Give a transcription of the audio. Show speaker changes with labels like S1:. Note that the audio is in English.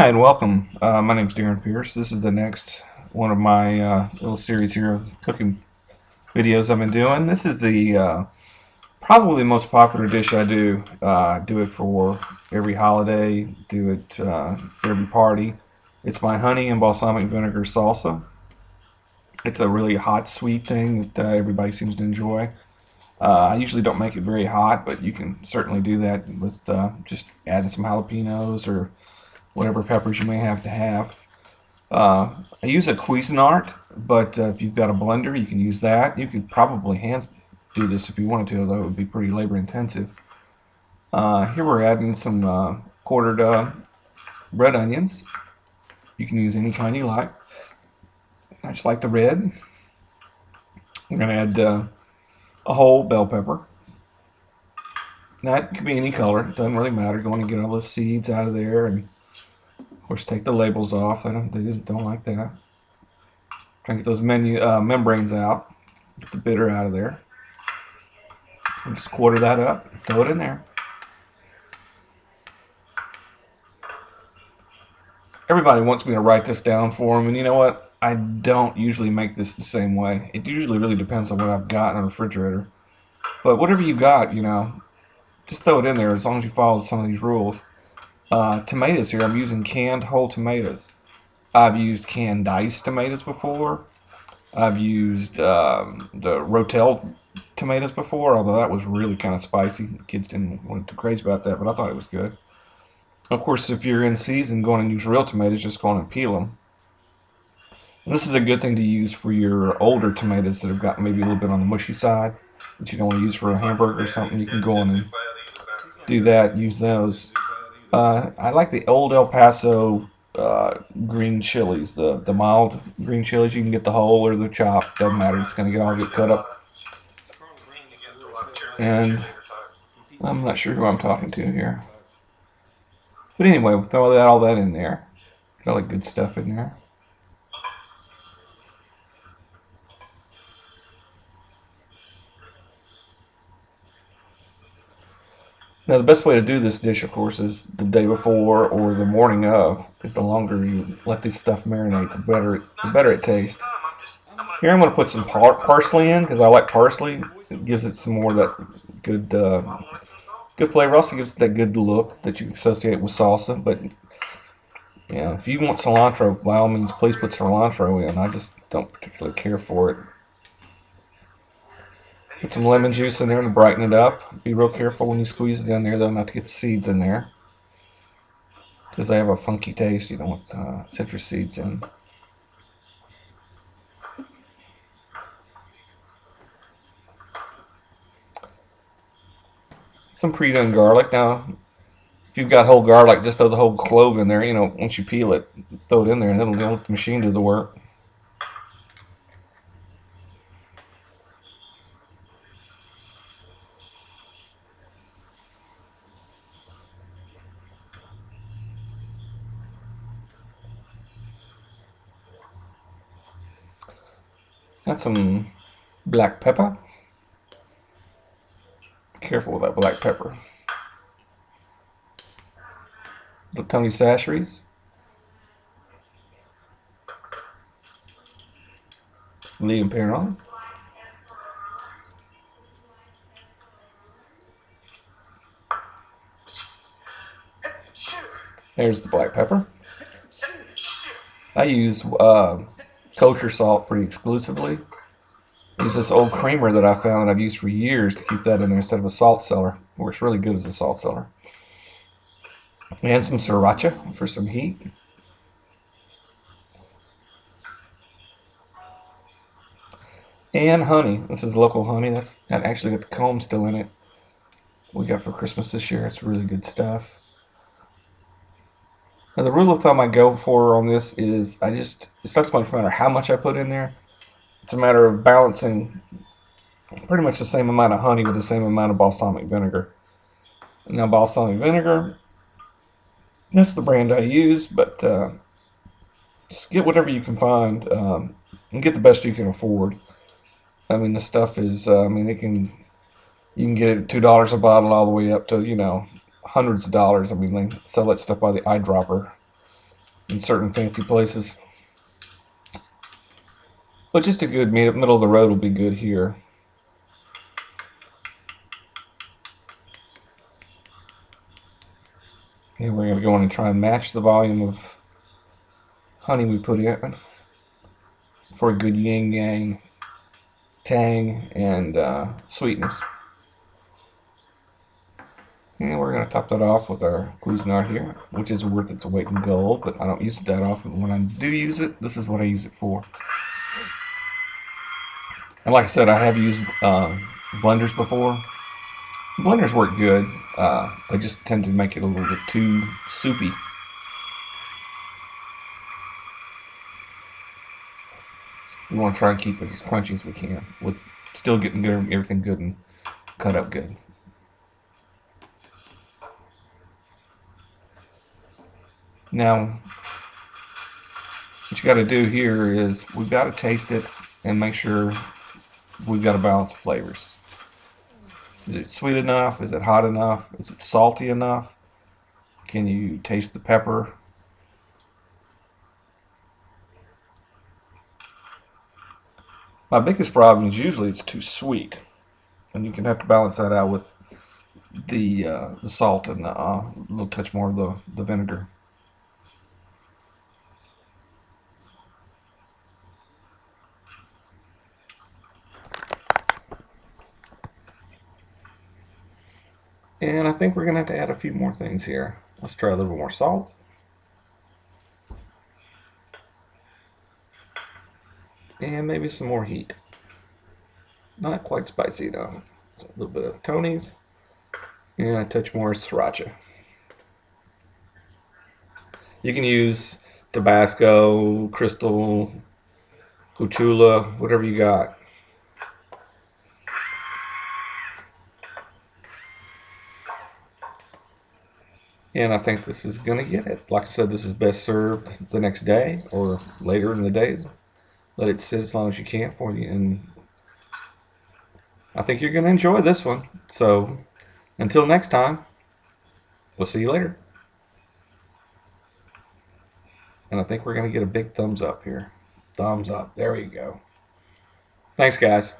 S1: and welcome. My name's Darren Pierce. This is the next one of my little series here of cooking videos I've been doing. This is the probably the most popular dish I do. Do it for every holiday. Do it for every party. It's my honey and balsamic vinegar salsa. It's a really hot, sweet thing that everybody seems to enjoy. I usually don't make it very hot, but you can certainly do that with just adding some jalapenos or whatever peppers you may have to have. I use a Cuisinart, but if you've got a blender, you can use that. You could probably hand do this if you wanted to, although it would be pretty labor intensive. Here we're adding some quartered red onions. You can use any kind you like. I just like the red. We're going to add a whole bell pepper. That could be any color. It doesn't really matter. Going to get all the seeds out of there, and of course take the labels off. They don't like that. Try and get those membranes out. Get the bitter out of there. And just quarter that up. Throw it in there. Everybody wants me to write this down for them, and you know what? I don't usually make this the same way. It usually really depends on what I've got in the refrigerator. But whatever you got, just throw it in there as long as you follow some of these rules. Tomatoes here, I'm using canned whole tomatoes. I've used canned diced tomatoes before. I've used the Rotel tomatoes before, although that was really kind of spicy. The kids didn't want too crazy about that, but I thought it was good. Of course, if you're in season, go on and use real tomatoes, just go on and peel them. And this is a good thing to use for your older tomatoes that have got maybe a little bit on the mushy side, that you don't want to use for a hamburger or something. You can go on and do that, use those. I like the old El Paso green chilies, the mild green chilies. You can get the whole or the chopped, doesn't matter. It's going to all get cut up. And I'm not sure who I'm talking to here. But anyway, we'll throw all that in there. Got all the good stuff in there. Now, the best way to do this dish, of course, is the day before or the morning of, because the longer you let this stuff marinate, the better it tastes. Here I'm going to put some parsley in, because I like parsley. It gives it some more of that good flavor. Also gives it that good look that you associate with salsa. But if you want cilantro, by all means, please put cilantro in. I just don't particularly care for it. Put some lemon juice in there to brighten it up. Be real careful when you squeeze it in there, though, not to get the seeds in there, because they have a funky taste. You don't want citrus seeds in. Some pre-done garlic. Now, if you've got whole garlic, just throw the whole clove in there. Once you peel it, throw it in there, and it'll let the machine do the work. Got some black pepper. Careful with that black pepper. Little Tony Sacheries. Liam Perron. There's the black pepper. I use kosher salt pretty exclusively. I use this old creamer that I found that I've used for years to keep that in there instead of a salt cellar. It works really good as a salt cellar. And some sriracha for some heat. And honey. This is local honey. That actually got the comb still in it. We got for Christmas this year. It's really good stuff. Now, the rule of thumb I go for on this is it's not so much a matter how much I put in there. It's a matter of balancing pretty much the same amount of honey with the same amount of balsamic vinegar. Now, balsamic vinegar, that's the brand I use, but just get whatever you can find and get the best you can afford. I mean, the stuff is, you can get it $2 a bottle all the way up to, hundreds of dollars. I mean, they sell that stuff by the eyedropper. in certain fancy places. But just a good middle of the road will be good here. And we're going to go in and try and match the volume of honey we put in for a good yin yang tang and sweetness. And we're going to top that off with our Cuisinart here, which is worth its weight in gold, but I don't use it that often. When I do use it, this is what I use it for. And like I said, I have used blenders before. Blenders work good. They just tend to make it a little bit too soupy. We want to try and keep it as crunchy as we can, with still getting everything good and cut up good. Now, what you got to do here is we've got to taste it and make sure we've got a balance of flavors. Is it sweet enough? Is it hot enough? Is it salty enough? Can you taste the pepper? My biggest problem is usually it's too sweet, and you can have to balance that out with the salt and a little touch more of the vinegar. And I think we're going to have to add a few more things here. Let's try a little more salt. And maybe some more heat. Not quite spicy enough. So a little bit of Tony's and a touch more sriracha. You can use Tabasco, Crystal, Cuchula, whatever you got. And I think this is going to get it. Like I said, this is best served the next day or later in the days. Let it sit as long as you can for you. And I think you're going to enjoy this one. So until next time, we'll see you later. And I think we're going to get a big thumbs up here. Thumbs up. There you go. Thanks, guys.